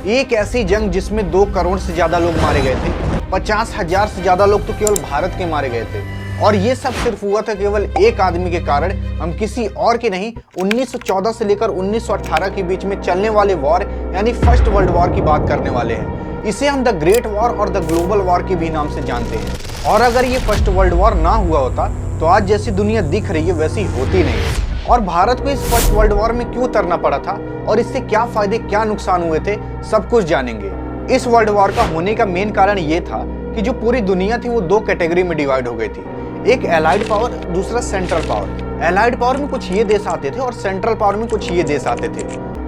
ये एक ऐसी जंग जिसमें 2 करोड़ से ज्यादा लोग मारे गए थे, 50,000 से ज्यादा लोग तो केवल भारत के मारे गए थे। और ये सब सिर्फ हुआ था केवल एक आदमी के कारण। हम किसी और के नहीं, 1914 से लेकर 1918 के बीच में चलने वाले वॉर यानी फर्स्ट वर्ल्ड वॉर की बात करने वाले हैं। इसे हम द ग्रेट वॉर और द ग्लोबल वॉर के भी नाम से जानते हैं। और अगर ये फर्स्ट वर्ल्ड वॉर ना हुआ होता तो आज जैसी दुनिया दिख रही है वैसी होती नहीं। और भारत को इस फर्स्ट वर्ल्ड वॉर में क्यों उतरना पड़ा था और इससे क्या फायदे क्या नुकसान हुए थे, सब कुछ जानेंगे। इस वर्ल्ड वॉर का होने का मेन कारण ये था कि जो पूरी दुनिया थी वो 2 कैटेगरी में डिवाइड हो गई थी। एक एलाइड पावर, दूसरा सेंट्रल पावर। एलाइड पावर में कुछ ये देश आते थे और सेंट्रल पावर में कुछ ये देश आते थे।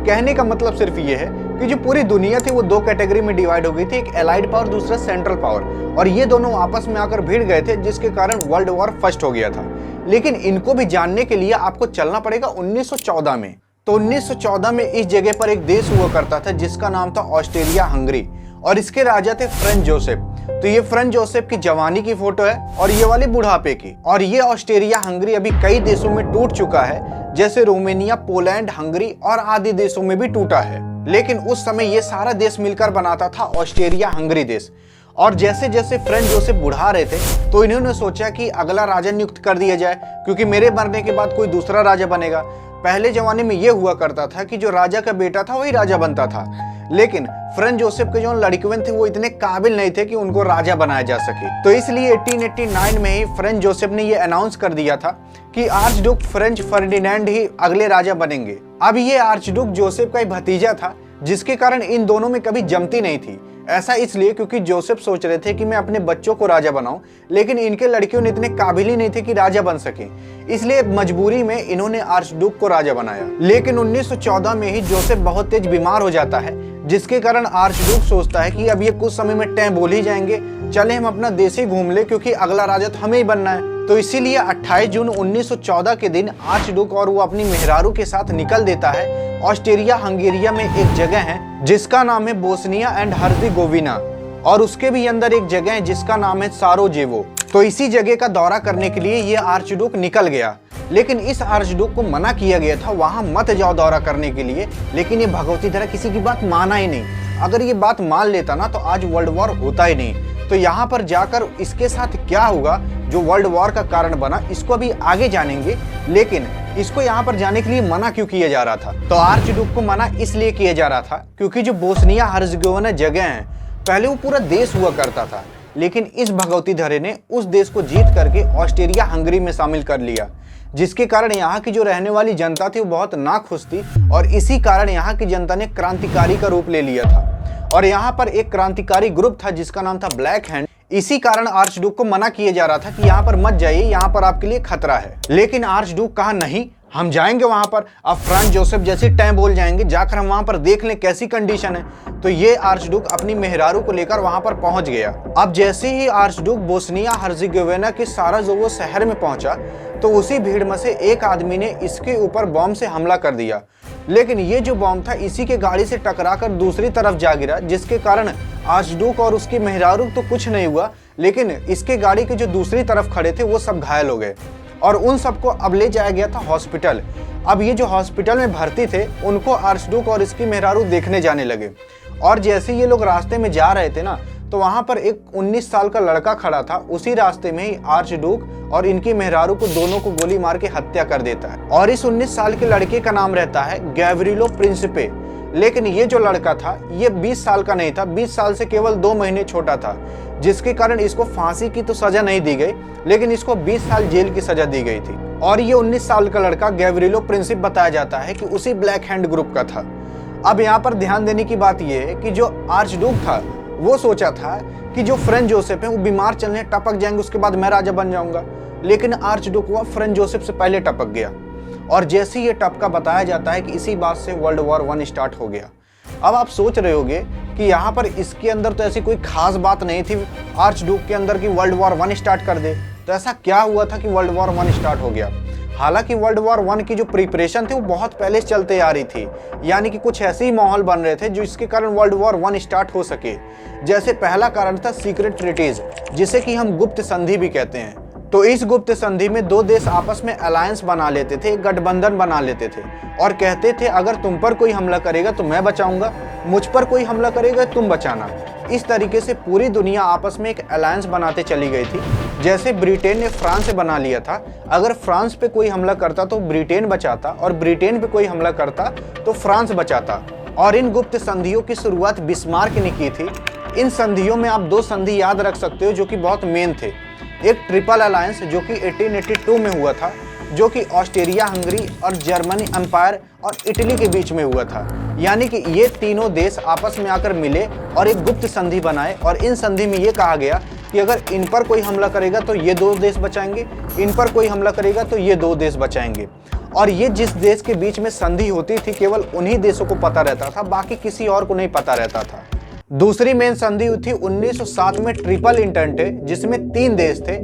कहने का मतलब सिर्फ ये है कि जो पूरी दुनिया थी वो 2 कैटेगरी में डिवाइड हो गई थी, एक एलाइड पावर, दूसरा सेंट्रल पावर। और ये दोनों आपस में आकर भिड़ गए थे जिसके कारण वर्ल्ड वॉर फर्स्ट हो गया था। लेकिन इनको भी जानने के लिए आपको चलना पड़ेगा 1914 में। तो 1914 में इस जगह पर एक देश हुआ करता था जिसका नाम था ऑस्ट्रेलिया हंगरी, और इसके राजा थे फ्रेंच जोसेफ। तो ये फ्रेंच जोसेफ की जवानी की फोटो है और ये वाली बुढ़ापे की। और ये ऑस्ट्रेलिया हंगरी अभी कई देशों में टूट चुका है, जैसे रोमेनिया, पोलैंड, हंगरी और आदि देशों में भी टूटा है। लेकिन उस समय ये सारा देश मिलकर बनाता था ऑस्ट्रेलिया हंगरी देश। और जैसे जैसे फ्रेंच जोसेफ बुढ़ा रहे थे तो इन्होंने सोचा कि अगला राजा नियुक्त कर दिया जाए, क्योंकि मेरे मरने के बाद कोई दूसरा राजा बनेगा। पहले जमाने में ये हुआ करता था कि जो राजा का बेटा था वही राजा बनता था। लेकिन फ्रेंच जोसेफ के जो लड़के थे वो इतने काबिल नहीं थे कि उनको राजा बनाया जा सके। तो इसलिए 1889 में ही फ्रेंच जोसेफ ने ये अनाउंस कर दिया था कि आर्च डुक फ्रेंच फर्डिनेंड ही अगले राजा बनेंगे। अब ये आर्च डुक जोसेफ का ही भतीजा था, जिसके कारण इन दोनों में कभी जमती नहीं थी। ऐसा इसलिए क्योंकि जोसेफ सोच रहे थे कि मैं अपने बच्चों को राजा बनाऊं, लेकिन इनके लड़कियों ने इतने काबिल ही नहीं थे कि राजा बन सके। इसलिए मजबूरी में इन्होंने आर्च डुक को राजा बनाया। लेकिन 1914 में ही जोसेफ बहुत तेज बीमार हो जाता है, जिसके कारण आर्च डुक सोचता है कि अब ये कुछ समय में टैं बोल ही जाएंगे, चले हम अपना देश ही घूम ले, क्योंकि अगला राजा तो हमें ही बनना है। तो इसीलिए 28 जून 1914 के दिन आर्च डुक और वो अपनी मेहरारू के साथ निकल देता है। ऑस्ट्रिया हंगेरिया में एक जगह है जिसका नाम है बोस्निया एंड हर्जेगोविना, और उसके भी अंदर एक जगह है जिसका नाम है सारोजेवो। तो इसी जगह का दौरा करने के लिए ये आर्चडुक निकल गया। लेकिन इस आर्चडुक को मना किया गया था वहां मत जाओ दौरा करने के लिए। लेकिन ये भगवती धरा किसी की बात माना ही नहीं। अगर ये बात मान लेता ना तो आज वर्ल्ड वॉर होता ही नहीं। तो यहाँ पर जाकर इसके साथ क्या हुआ जो वर्ल्ड वॉर का कारण बना, इसको अभी आगे जानेंगे। लेकिन इसको यहाँ पर जाने के लिए मना क्यों किया जा रहा था? तो आर्चडुक को मना इसलिए किया जा रहा था क्योंकि जो बोस्निया हर्जेगोविना जगह है पहले वो पूरा देश हुआ करता था, लेकिन इस भगवती धरे ने उस देश को जीत करके ऑस्ट्रिया हंगरी में शामिल कर लिया, जिसके कारण यहाँ की जो रहने वाली जनता थी वो बहुत नाखुश थी। और इसी कारण यहाँ की जनता ने क्रांतिकारी का रूप ले लिया था। और यहाँ पर एक क्रांतिकारी ग्रुप था जिसका नाम था ब्लैक हैंड। इसी कारण आर्चडुक को मना किया जा रहा था कि यहाँ पर मत जाइए, यहाँ पर आपके लिए खतरा है। लेकिन आर्चडुक कहा नहीं, हम जाएंगे वहां पर। अब फ्रांस जोसेफ जैसे टाइम बोल जाएंगे, जाकर हम वहां पर देख लें कैसी कंडीशन है। तो ये आर्चडुक अपनी मेहरारू को लेकर वहां पर पहुंच गया। अब जैसे ही आर्चडुक बोस्निया हर्जेगोविना के साराजेवो शहर में पहुंचा तो उसी भीड़ में से एक आदमी ने इसके ऊपर बॉम्ब से हमला कर दिया। लेकिन ये जो बॉम्ब था इसी के गाड़ी से टकराकर दूसरी तरफ जा गिरा, जिसके कारण आर्चडुक और उसकी मेहरारू तो कुछ नहीं हुआ, लेकिन इसके गाड़ी के जो दूसरी तरफ खड़े थे वो सब घायल हो गए। और उन सबको अब ले जाया गया था हॉस्पिटल। अब ये जो हॉस्पिटल में भर्ती थे उनको आर्चडुक और इसकी मेहरारू देखने जाने लगे। और जैसे ये लोग रास्ते में जा रहे थे ना तो वहां पर एक 19 साल का लड़का खड़ा था। उसी रास्ते में ही आर्चडुक और इनकी मेहरारू को दोनों को गोली मार के हत्या कर देता है। और इस 19 साल के लड़के का नाम रहता है गैव्रिलो प्रिंसिपे। लेकिन ये जो लड़का था ये 20 साल का नहीं था, 20 साल से केवल 2 महीने छोटा था, जिसके कारण इसको फांसी की तो सजा नहीं दी गई, लेकिन इसको 20 साल जेल की सजा दी गई थी। और ये 19 साल का लड़का गैव्रिलो प्रिंसिप बताया जाता है कि उसी ब्लैक हैंड ग्रुप का था। अब यहाँ पर ध्यान देने की बात यह है कि जो आर्चडुक था वो सोचा था कि जो फ्रेंच जोसेफ है वो बीमार चलने टपक जाएंगे, उसके बाद मैं राजा बन जाऊंगा। लेकिन आर्चडुक वो फ्रेंच जोसेफ से पहले टपक गया। और जैसे ये टपका बताया जाता है कि इसी बात से वर्ल्ड वॉर 1 स्टार्ट हो गया। अब आप सोच रहे होंगे कि यहाँ पर इसके अंदर तो ऐसी कोई खास बात नहीं थी आर्चडुक के अंदर कि वर्ल्ड वॉर 1 स्टार्ट कर दे। तो ऐसा क्या हुआ था कि वर्ल्ड वॉर 1 स्टार्ट हो गया? हालांकि वर्ल्ड वॉर 1 की जो प्रिपरेशन थी वो बहुत पहले से चलते आ रही थी, यानी कि कुछ ऐसे ही माहौल बन रहे थे जो इसके कारण वर्ल्ड वॉर 1 स्टार्ट हो सके। जैसे पहला कारण था सीक्रेट ट्रीटीज, जिसे कि हम गुप्त संधि भी कहते हैं। तो इस गुप्त संधि में दो देश आपस में अलायंस बना लेते थे, एक गठबंधन बना लेते थे और कहते थे अगर तुम पर कोई हमला करेगा तो मैं बचाऊंगा, मुझ पर कोई हमला करेगा तुम बचाना। इस तरीके से पूरी दुनिया आपस में एक अलायंस बनाते चली गई थी। जैसे ब्रिटेन ने फ्रांस से बना लिया था, अगर फ्रांस पे कोई हमला करता तो ब्रिटेन बचाता और ब्रिटेन पे कोई हमला करता तो फ्रांस बचाता। और इन गुप्त संधियों की शुरुआत बिस्मार्क ने की थी। इन संधियों में आप दो संधि याद रख सकते हो जो कि बहुत मेन थे। एक ट्रिपल अलायंस जो कि 1882 में हुआ था, जो कि ऑस्ट्रिया हंगरी और जर्मनी एम्पायर और इटली के बीच में हुआ था। यानी कि ये तीनों देश आपस में आकर मिले और एक गुप्त संधि बनाए और इन संधि में ये कहा गया कि अगर इन पर कोई हमला करेगा तो ये दो देश बचाएंगे, इन पर कोई हमला करेगा तो ये दो देश बचाएंगे। और ये जिस देश के बीच में संधि होती थी केवल उन्हीं देशों को पता रहता था, बाकी किसी और को नहीं पता रहता था। दूसरी मेन संधि हुई थी 1907 में ट्रिपल इंटेंटे, जिसमें तीन देश थे,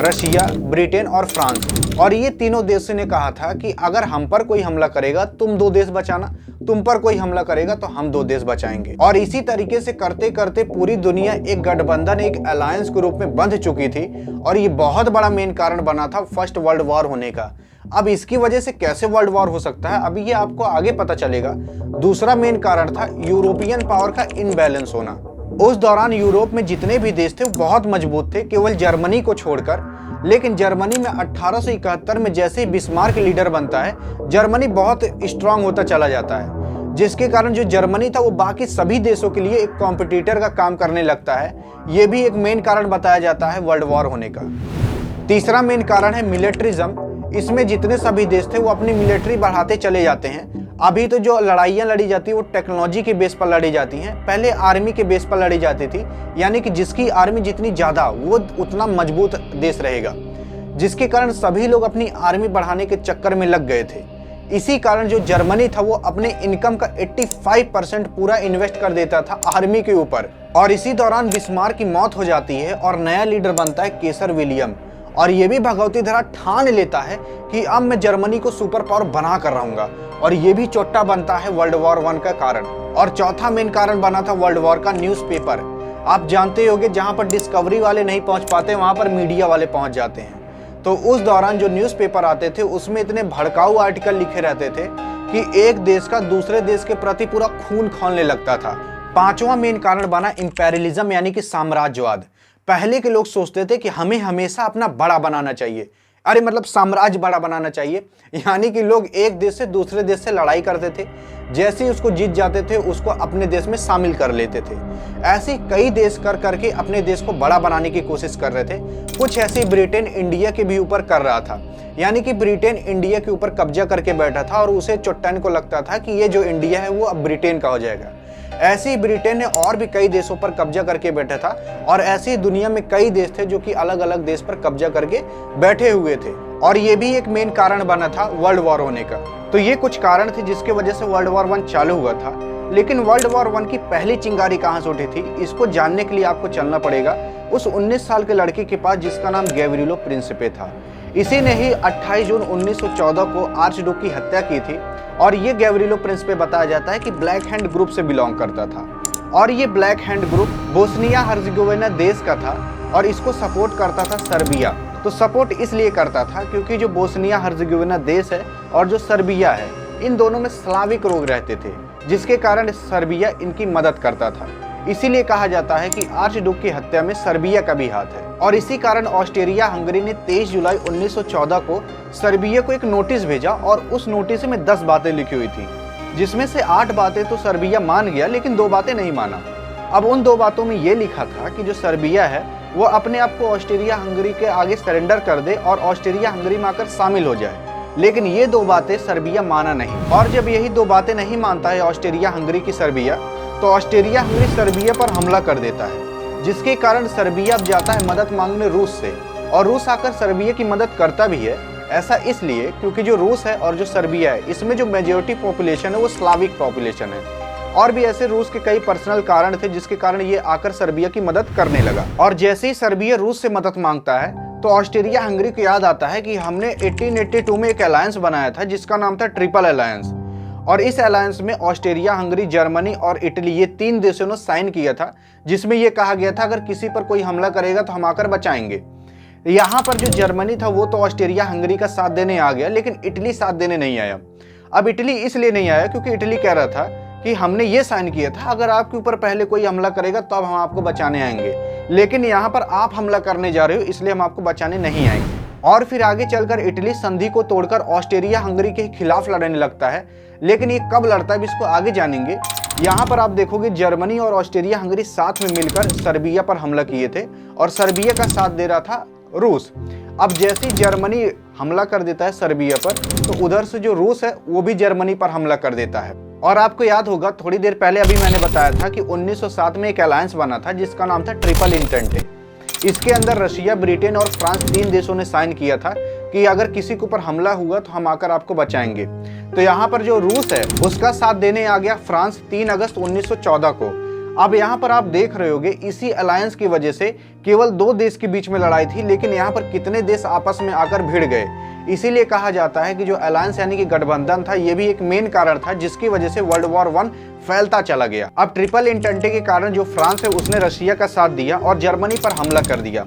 रशिया, ब्रिटेन और फ्रांस। और ये तीनों देशों ने कहा था कि अगर हम पर कोई हमला करेगा तुम दो देश बचाना, तुम पर कोई हमला करेगा तो हम दो देश बचाएंगे। और इसी तरीके से करते करते पूरी दुनिया एक गठबंधन, एक अलायंस के रूप में बंध चुकी थी और ये बहुत बड़ा मेन कारण बना था फर्स्ट वर्ल्ड वॉर होने का। अब इसकी वजह से कैसे वर्ल्ड वॉर हो सकता है, अभी ये आपको आगे पता चलेगा। दूसरा मेन कारण था यूरोपियन पावर का इनबैलेंस होना। उस दौरान यूरोप में जितने भी देश थे वो बहुत मजबूत थे, केवल जर्मनी को छोड़कर। लेकिन जर्मनी में 1871 में जैसे ही बिस्मार्क लीडर बनता है, जर्मनी बहुत स्ट्रांग होता चला जाता है, जिसके कारण जो जर्मनी था वो बाकी सभी देशों के लिए एक कॉम्पिटिटर का काम करने लगता है। ये भी एक मेन कारण बताया जाता है वर्ल्ड वॉर होने का। तीसरा मेन कारण है मिलिट्रिज्म। इसमें जितने सभी देश थे वो अपनी मिलिट्री बढ़ाते चले जाते हैं। अभी तो जो लड़ाइयाँ लड़ी जाती है वो टेक्नोलॉजी के बेस पर लड़ी जाती हैं, पहले आर्मी के बेस पर लड़ी जाती थी। यानी कि जिसकी आर्मी जितनी ज़्यादा वो उतना मजबूत देश रहेगा, जिसके कारण सभी लोग अपनी आर्मी बढ़ाने के चक्कर में लग गए थे। इसी कारण जो जर्मनी था वो अपने इनकम का 85% पूरा इन्वेस्ट कर देता था आर्मी के ऊपर। और इसी दौरान बिस्मार्क की मौत हो जाती है और नया लीडर बनता है केसर विलियम। और ये भी भगवती धरा ठान लेता है कि अब मैं जर्मनी को सुपर पावर बना कर रहूंगा, और ये भी चोट्टा बनता है वर्ल्ड वॉर 1 का कारण। और चौथा मेन कारण बना था वर्ल्ड वॉर का न्यूज़पेपर। आप जानते होंगे जहां पर डिस्कवरी वाले नहीं पहुंच पाते वहां पर मीडिया वाले पहुंच जाते हैं। तो उस दौरान जो न्यूज़पेपर आते थे उसमें इतने भड़काऊ आर्टिकल लिखे रहते थे कि एक देश का दूसरे देश के प्रति पूरा खून खौलने लगता था। पांचवा मेन कारण बना इंपेरियलिज्म, यानी कि साम्राज्यवाद। पहले के लोग सोचते थे कि हमें हमेशा अपना बड़ा बनाना चाहिए, अरे मतलब साम्राज्य बड़ा बनाना चाहिए। यानी कि लोग एक देश से दूसरे देश से लड़ाई करते थे, जैसे ही उसको जीत जाते थे उसको अपने देश में शामिल कर लेते थे। ऐसे कई देश कर करके अपने देश को बड़ा बनाने की कोशिश कर रहे थे। कुछ ऐसे ब्रिटेन इंडिया के भी ऊपर कर रहा था, यानी कि ब्रिटेन इंडिया के ऊपर कब्जा करके बैठा था और उसे चुट्टन को लगता था कि ये जो इंडिया है वो अब ब्रिटेन का हो जाएगा। ऐसे ही ब्रिटेन ने और भी कई देशों पर कब्जा करके बैठा था और ऐसे ही दुनिया में कई देश थे जो कि अलग अलग देश पर कब्जा करके बैठे हुए थे। और ये भी एक मेन कारण बना था वर्ल्ड वॉर होने का। तो ये कुछ कारण थे जिसके वजह से वर्ल्ड वॉर 1 चालू हुआ था। लेकिन वर्ल्ड वॉर 1 की पहली चिंगारी कहाँ से उठी थी, इसको जानने के लिए आपको चलना पड़ेगा उस 19 साल के लड़के के पास जिसका नाम गैवरिलो प्रिंसिपे था। इसी ने ही 28 जून 1914 को आर्चड्यूक की हत्या की थी। और ये गैवरिलो प्रिंसिपे बताया जाता है कि ब्लैक हैंड ग्रुप से बिलोंग करता था। और ये black hand group Bosnia Herzegovina देश का था और इसको सपोर्ट करता था सर्बिया। तो सपोर्ट इसलिए करता था क्योंकि जो बोस्निया हर्जेगोविना देश है और जो सर्बिया है, इन दोनों में स्लाविक रोग रहते थे, जिसके कारण सर्बिया इनकी मदद करता था। इसीलिए कहा जाता है कि आर्चड्यूक की हत्या में सर्बिया का भी हाथ है। और इसी कारण ऑस्ट्रिया हंगरी ने 23 जुलाई 1914 को सर्बिया को एक नोटिस भेजा और उस नोटिस में 10 बातें लिखी हुई थी, जिसमें से 8 बातें तो सर्बिया मान गया लेकिन 2 बातें नहीं माना। अब उन 2 बातों में ये लिखा था कि जो सर्बिया है वो अपने आप को ऑस्ट्रिया हंगरी के आगे सरेंडर कर दे और ऑस्ट्रिया हंगरी में आकर शामिल हो जाए। लेकिन ये 2 बातें सर्बिया माना नहीं। और जब यही 2 बातें नहीं मानता है ऑस्ट्रिया हंगरी की सर्बिया, तो ऑस्ट्रिया हंगरी सर्बिया पर हमला कर देता है, जिसके कारण सर्बिया अब जाता है मदद मांगने रूस से। और रूस आकर सर्बिया की मदद करता भी है। ऐसा इसलिए क्योंकि जो रूस है और जो सर्बिया है, इसमें जो मेजॉरिटी पॉपुलेशन है वो स्लाविक पॉपुलेशन है। और भी ऐसे रूस के कई पर्सनल कारण थे जिसके कारण ये आकर सर्बिया की मदद करने लगा। और जैसे ही सर्बिया रूस से मदद मांगता है तो ऑस्ट्रिया हंगरी को याद आता है कि हमने 1882 में एक अलायंस बनाया था जिसका नाम था ट्रिपल अलायंस। और इस अलायंस में ऑस्ट्रिया हंगरी, जर्मनी और इटली, ये 3 देशों ने साइन किया था, जिसमें यह कहा गया था अगर किसी पर कोई हमला करेगा तो हम आकर बचाएंगे। यहाँ पर जो जर्मनी था वो तो ऑस्ट्रिया हंगरी का साथ देने आ गया, लेकिन इटली साथ देने नहीं आया। अब इटली इसलिए नहीं आया क्योंकि इटली कह रहा था कि हमने ये साइन किया था अगर आपके ऊपर पहले कोई हमला करेगा तब हम आपको बचाने आएंगे, लेकिन यहाँ पर आप हमला करने जा रहे हो इसलिए हम आपको बचाने नहीं आएंगे। और फिर आगे चलकर इटली संधि को तोड़कर ऑस्ट्रिया हंगरी के खिलाफ लड़ने लगता है, लेकिन ये कब लड़ता है इसको आगे जानेंगे। यहाँ पर आप देखोगे जर्मनी और ऑस्ट्रिया हंगरी साथ में मिलकर सर्बिया पर हमला किए थे और सर्बिया का साथ दे रहा था रूस। अब जैसे जर्मनी हमला कर देता है सर्बिया पर, तो उधर से जो रूस है वो भी जर्मनी पर हमला कर देता है। और आपको याद होगा थोड़ी देर पहले अभी मैंने बताया था कि 1907 में एक अलायंस बना था जिसका नाम था ट्रिपल इंटेंटे। इसके अंदर रशिया, ब्रिटेन और फ्रांस 3 देशों ने साइन किया था कि अगर किसी के ऊपर हमला हुआ तो हम आकर आपको बचाएंगे। तो यहाँ पर जो रूस है उसका साथ देने आ गया फ्रांस 3 अगस्त 1914 को। अब यहाँ पर आप देख रहे होगे इसी अलायंस की वजह से केवल 2 देश के बीच में लड़ाई थी, लेकिन यहाँ पर कितने देश आपस में आकर भिड़ गए। इसीलिए कहा जाता है कि जो अलायंस यानी कि गठबंधन था ये भी एक मेन कारण था जिसकी वजह से वर्ल्ड वॉर 1 फैलता चला गया। अब ट्रिपल इंटेंटे के कारण जो फ्रांस है उसने रशिया का साथ दिया और जर्मनी पर हमला कर दिया।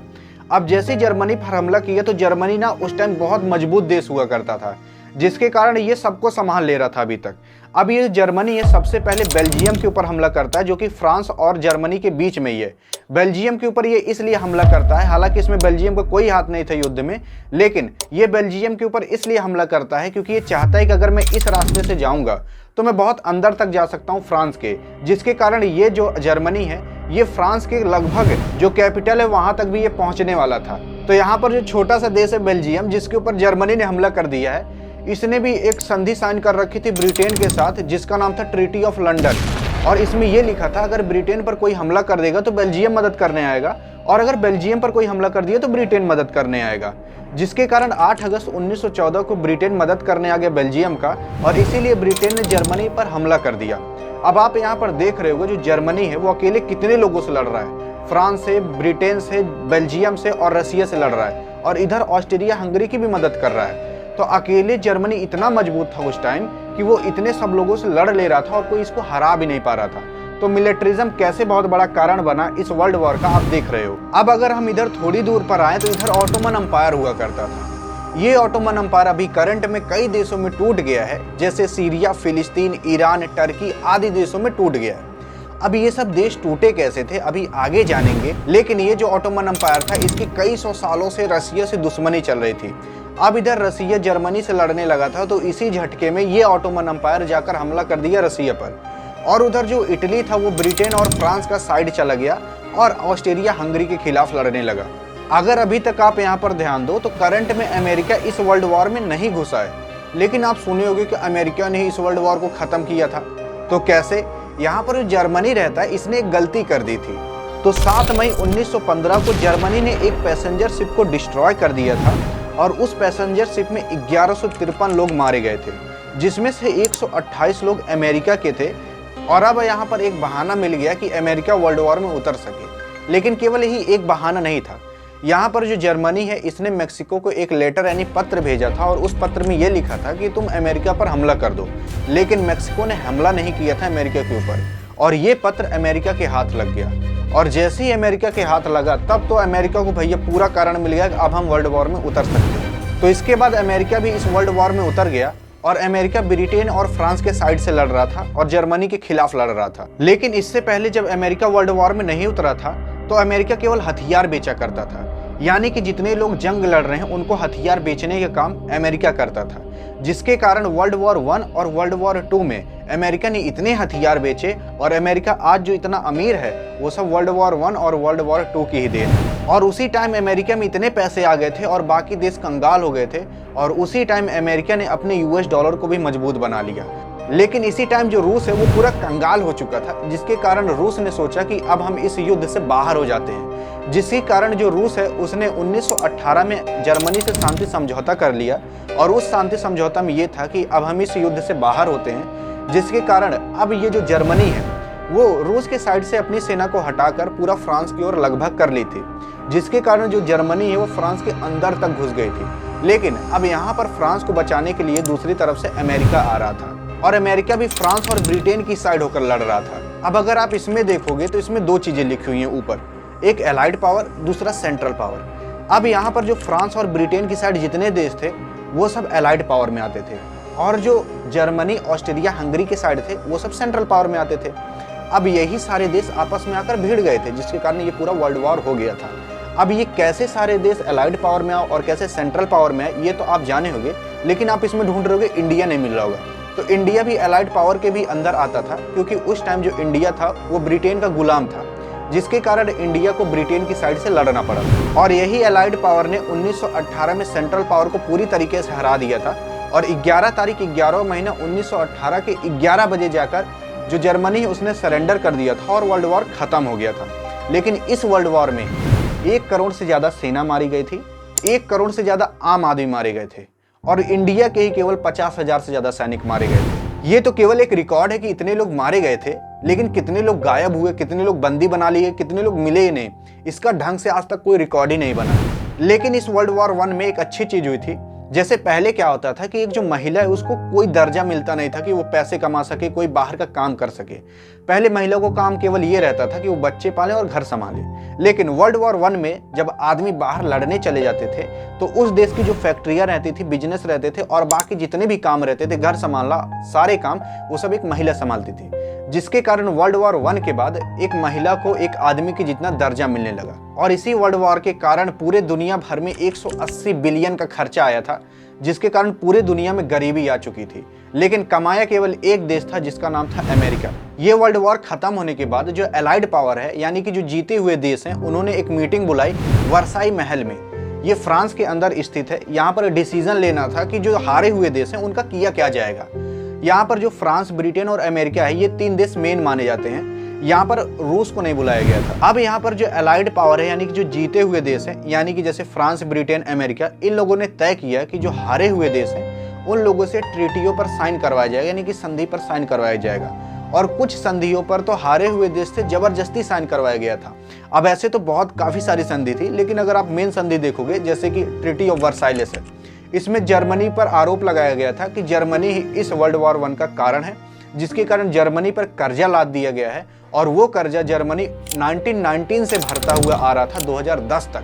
अब जैसे जर्मनी पर हमला किया तो जर्मनी ना उस टाइम बहुत मजबूत देश हुआ करता था, जिसके कारण ये सबको संभाल ले रहा था अभी तक। अब ये जर्मनी है सबसे पहले बेल्जियम के ऊपर हमला करता है जो कि फ्रांस और जर्मनी के बीच में ही है। बेल्जियम के ऊपर ये इसलिए हमला करता है, हालांकि इसमें बेल्जियम का कोई हाथ नहीं था युद्ध में, लेकिन ये बेल्जियम के ऊपर इसलिए हमला करता है क्योंकि ये चाहता है कि अगर मैं इस रास्ते से जाऊंगा तो मैं बहुत अंदर तक जा सकता हूँ फ्रांस के, जिसके कारण ये जो जर्मनी है ये फ्रांस के लगभग जो कैपिटल है वहां तक भी ये पहुंचने वाला था। तो यहाँ पर जो छोटा सा देश है बेल्जियम जिसके ऊपर जर्मनी ने हमला कर दिया है, इसने भी एक संधि साइन कर रखी थी ब्रिटेन के साथ जिसका नाम था ट्रीटी ऑफ लंदन। और इसमें यह लिखा था अगर ब्रिटेन पर कोई हमला कर देगा तो बेल्जियम मदद करने आएगा, और अगर बेल्जियम पर कोई हमला कर दिया तो ब्रिटेन मदद करने आएगा, जिसके कारण 8 अगस्त 1914 को ब्रिटेन मदद करने आ गया बेल्जियम का, और इसीलिए ब्रिटेन ने जर्मनी पर हमला कर दिया। अब आप यहाँ पर देख रहे हो जो जर्मनी है वो अकेले कितने लोगों से लड़ रहा है, फ्रांस से, ब्रिटेन से, बेल्जियम से और रशिया से लड़ रहा है, और इधर ऑस्ट्रिया हंगरी की भी मदद कर रहा है। तो अकेले जर्मनी इतना मजबूत था उस टाइम कि वो इतने सब लोगों से लड़ ले रहा था और कोई इसको हरा भी नहीं पा रहा था। तो मिलिट्रिज्म कैसे बहुत बड़ा कारण बना इस वर्ल्ड वॉर का आप देख रहे हो। अब अगर हम इधर थोड़ी दूर पर आए तो इधर ऑटोमन एम्पायर हुआ करता था। ये ऑटोमन एम्पायर अभी करंट में कई देशों में टूट गया है, जैसे सीरिया, फिलिस्तीन, ईरान, टर्की आदि देशों में टूट गया है। अब ये सब देश टूटे कैसे थे अभी आगे जानेंगे, लेकिन ये जो ऑटोमन एम्पायर था इसकी कई सौ सालों से रसिया से दुश्मनी चल रही थी। अब इधर रसिया जर्मनी से लड़ने लगा था, तो इसी झटके में ये ऑटोमन एम्पायर जाकर हमला कर दिया रसिया पर, और उधर जो इटली था वो ब्रिटेन और फ्रांस का साइड चला गया और ऑस्ट्रिया हंगरी के खिलाफ लड़ने लगा। अगर अभी तक आप यहाँ पर ध्यान दो तो करंट में अमेरिका इस वर्ल्ड वॉर में नहीं घुसा है, लेकिन आप सुने होंगे कि अमेरिका ने इस वर्ल्ड वॉर को खत्म किया था। तो कैसे? यहाँ पर जो जर्मनी रहता है इसने एक गलती कर दी थी। तो 7 मई 1915 को जर्मनी ने एक पैसेंजर शिप को डिस्ट्रॉय कर दिया था, और उस पैसेंजर शिप में 1153 लोग मारे गए थे, जिसमें से 128 लोग अमेरिका के थे। और अब यहाँ पर एक बहाना मिल गया कि अमेरिका वर्ल्ड वॉर में उतर सके, लेकिन केवल यही एक बहाना नहीं था। यहाँ पर जो जर्मनी है इसने मेक्सिको को एक लेटर यानी पत्र भेजा था, और उस पत्र में ये लिखा था कि तुम अमेरिका पर हमला कर दो, लेकिन मेक्सिको ने हमला नहीं किया था अमेरिका के ऊपर, और ये पत्र अमेरिका के हाथ लग गया। और जैसे ही अमेरिका के हाथ लगा तब तो अमेरिका को भैया पूरा कारण मिल गया कि अब हम वर्ल्ड वॉर में उतर सकते हैं। तो इसके बाद अमेरिका भी इस वर्ल्ड वॉर में उतर गया, और अमेरिका ब्रिटेन और फ्रांस के साइड से लड़ रहा था और जर्मनी के खिलाफ लड़ रहा था। लेकिन इससे पहले जब अमेरिका वर्ल्ड वॉर में नहीं उतरा था तो अमेरिका केवल हथियार बेचा करता था, यानी कि जितने लोग जंग लड़ रहे हैं उनको हथियार बेचने का काम अमेरिका करता था, जिसके कारण वर्ल्ड वॉर 1 और वर्ल्ड वॉर 2 में अमेरिका ने इतने हथियार बेचे, और अमेरिका आज जो इतना अमीर है वो सब वर्ल्ड वॉर 1 और वर्ल्ड वॉर 2 की ही देन है। और उसी टाइम अमेरिका में इतने पैसे आ गए थे और बाकी देश कंगाल हो गए थे, और उसी टाइम अमेरिका ने अपने यूएस डॉलर को भी मजबूत बना लिया। लेकिन इसी टाइम जो रूस है वो पूरा कंगाल हो चुका था, जिसके कारण रूस ने सोचा कि अब हम इस युद्ध से बाहर हो जाते हैं, जिसके कारण जो रूस है उसने 1918 में जर्मनी से शांति समझौता कर लिया, और उस शांति समझौता में ये था कि अब हम इस युद्ध से बाहर होते हैं, जिसके कारण अब ये जो जर्मनी है वो रूस के साइड से अपनी सेना को हटाकर पूरा फ्रांस की ओर लगभग कर ली थी, जिसके कारण जो जर्मनी है वो फ्रांस के अंदर तक घुस गई थी। लेकिन अब यहाँ पर फ्रांस को बचाने के लिए दूसरी तरफ से अमेरिका आ रहा था, और अमेरिका भी फ्रांस और ब्रिटेन की साइड होकर लड़ रहा था। अब अगर आप इसमें देखोगे तो इसमें 2 चीजें लिखी हुई हैं ऊपर, एक एलाइड पावर, दूसरा सेंट्रल पावर। अब यहाँ पर जो फ्रांस और ब्रिटेन की साइड जितने देश थे वो सब एलाइड पावर में आते थे, और जो जर्मनी, ऑस्ट्रेलिया, हंगरी के साइड थे वो सब सेंट्रल पावर में आते थे। अब यही सारे देश आपस में आकर भिड़ गए थे, जिसके कारण ये पूरा वर्ल्ड वॉर हो गया था। अब ये कैसे सारे देश एलाइड पावर में आओ और कैसे सेंट्रल पावर में आए ये तो आप जाने होंगे, लेकिन आप इसमें ढूंढ रहोगे इंडिया नहीं मिल रहा होगा। तो इंडिया भी एलाइड पावर के भी अंदर आता था, क्योंकि उस टाइम जो इंडिया था वो ब्रिटेन का गुलाम था, जिसके कारण इंडिया को ब्रिटेन की साइड से लड़ना पड़ा। और यही एलाइड पावर ने 1918 में सेंट्रल पावर को पूरी तरीके से हरा दिया था, और 11 तारीख 11 महीना 1918 के 11 बजे जाकर जो जर्मनी उसने सरेंडर कर दिया था और वर्ल्ड वॉर खत्म हो गया था। लेकिन इस वर्ल्ड वॉर में 1 करोड़ से ज्यादा सेना मारी गई थी, 1 करोड़ से ज्यादा आम आदमी मारे गए थे, और इंडिया के ही केवल 50,000 से ज्यादा सैनिक मारे गए थे। ये तो केवल एक रिकॉर्ड है कि इतने लोग मारे गए थे, लेकिन कितने लोग गायब हुए, कितने लोग बंदी बना लिए, कितने लोग मिले ही नहीं, इसका ढंग से आज तक कोई रिकॉर्ड ही नहीं बना। लेकिन इस वर्ल्ड वॉर 1 में एक अच्छी चीज हुई थी। जैसे पहले क्या होता था कि एक जो महिला है उसको कोई दर्जा मिलता नहीं था कि वो पैसे कमा सके, कोई बाहर का काम कर सके। पहले महिला को काम केवल ये रहता था कि वो बच्चे पाले और घर संभाले। लेकिन वर्ल्ड वॉर 1 में जब आदमी बाहर लड़ने चले जाते थे तो उस देश की जो फैक्ट्रियां रहती थी, बिजनेस रहते थे और बाकी जितने भी काम रहते थे, घर संभालना, सारे काम वो सब एक महिला संभालती थी, जिसके कारण वर्ल्ड वॉर 1 के बाद एक महिला को एक आदमी की जितना दर्जा मिलने लगा। और इसी वर्ल्ड वॉर के कारण पूरे दुनिया भर में 180 बिलियन का खर्चा आया था, जिसके कारण पूरे दुनिया में गरीबी आ चुकी थी। लेकिन कमाया केवल एक देश था, जिसका नाम था अमेरिका। ये वर्ल्ड वॉर खत्म होने के बाद जो एलाइड पावर है, यानी कि जो जीते हुए देश हैं, उन्होंने एक मीटिंग बुलाई वर्साई महल में। ये फ्रांस के अंदर स्थित है। यहाँ पर डिसीजन लेना था कि जो हारे हुए देश हैं उनका किया क्या जाएगा। यहाँ पर जो फ्रांस, ब्रिटेन और अमेरिका है, ये 3 देश मेन माने जाते हैं। यहाँ पर रूस को नहीं बुलाया गया था। अब यहाँ पर जो एलाइड पावर है, यानी कि जो जीते हुए देश हैं, यानी कि जैसे फ्रांस, ब्रिटेन, अमेरिका, इन लोगों ने तय किया कि जो हारे हुए देश हैं उन लोगों से ट्रीटियों पर साइन करवाया जाएगा, यानी कि संधि पर साइन करवाया जाएगा। और कुछ संधियों पर तो हारे हुए देश से जबरदस्ती साइन करवाया गया था। अब ऐसे तो काफी सारी संधि थी, लेकिन अगर आप मेन संधि देखोगे, जैसे कि ट्रीटी ऑफ वर्साइलेस है, इसमें जर्मनी पर आरोप लगाया गया था कि जर्मनी ही इस वर्ल्ड वॉर 1 का कारण है, जिसके कारण जर्मनी पर कर्जा लाद दिया गया है। और वो कर्जा जर्मनी 1919 से भरता हुआ आ रहा था 2010 तक।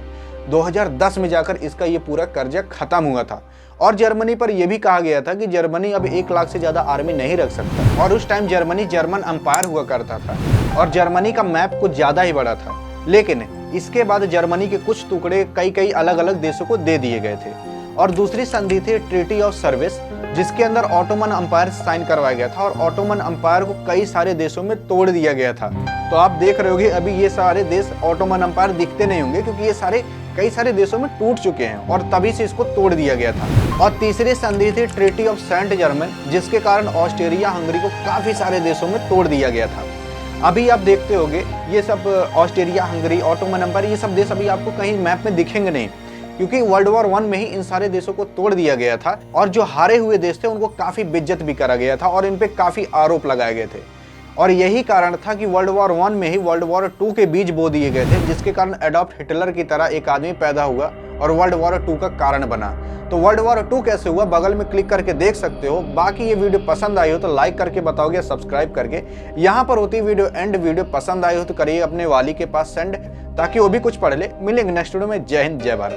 2010 में जाकर इसका ये पूरा कर्जा खत्म हुआ था। और जर्मनी पर यह भी कहा गया था कि जर्मनी अब 1 लाख से ज्यादा आर्मी नहीं रख सकता। और उस टाइम जर्मनी जर्मन अंपायर हुआ करता था, और जर्मनी का मैप कुछ ज्यादा ही बड़ा था। लेकिन इसके बाद जर्मनी के कुछ टुकड़े कई अलग अलग देशों को दे दिए गए थे। और दूसरी संधि थी ट्रीटी ऑफ सर्विस, जिसके अंदर ऑटोमन अंपायर साइन करवाया गया था, और ऑटोमन अंपायर को कई सारे देशों में तोड़ दिया गया था। तो आप देख रहे होगे अभी ये सारे देश ऑटोमन अंपायर दिखते नहीं होंगे, क्योंकि ये कई सारे देशों में टूट चुके हैं और तभी से इसको तोड़ दिया गया था। और तीसरी संधि थी ट्रीटी ऑफ सेंट जर्मन, जिसके कारण ऑस्ट्रेलिया, हंगरी को काफी सारे देशों में तोड़ दिया गया था। अभी आप देखते होंगे ये सब ऑस्ट्रेलिया, हंगरी, ऑटोमन अंपायर, ये सब देश अभी आपको कहीं मैप में दिखेंगे नहीं, क्योंकि वर्ल्ड वॉर 1 में ही इन सारे देशों को तोड़ दिया गया था। और जो हारे हुए देश थे उनको काफी बेइज्जत भी करा गया था और इन पे काफी आरोप लगाए गए थे। और यही कारण था कि वर्ल्ड वॉर 1 में ही वर्ल्ड वॉर 2 के बीज बो दिए गए थे, जिसके कारण एडॉल्फ हिटलर की तरह एक आदमी पैदा हुआ और वर्ल्ड वॉर 2 का कारण बना। तो वर्ल्ड वॉर 2 कैसे हुआ, बगल में क्लिक करके देख सकते हो। बाकी ये वीडियो पसंद आई हो तो लाइक करके बताओगे, सब्सक्राइब करके। यहाँ पर होती वीडियो एंड। वीडियो पसंद आई हो तो करिए अपने वाली के पास सेंड, ताकि वो भी कुछ पढ़ ले। मिलेंगे नेक्स्ट वीडियो में। जय हिंद, जय भारत।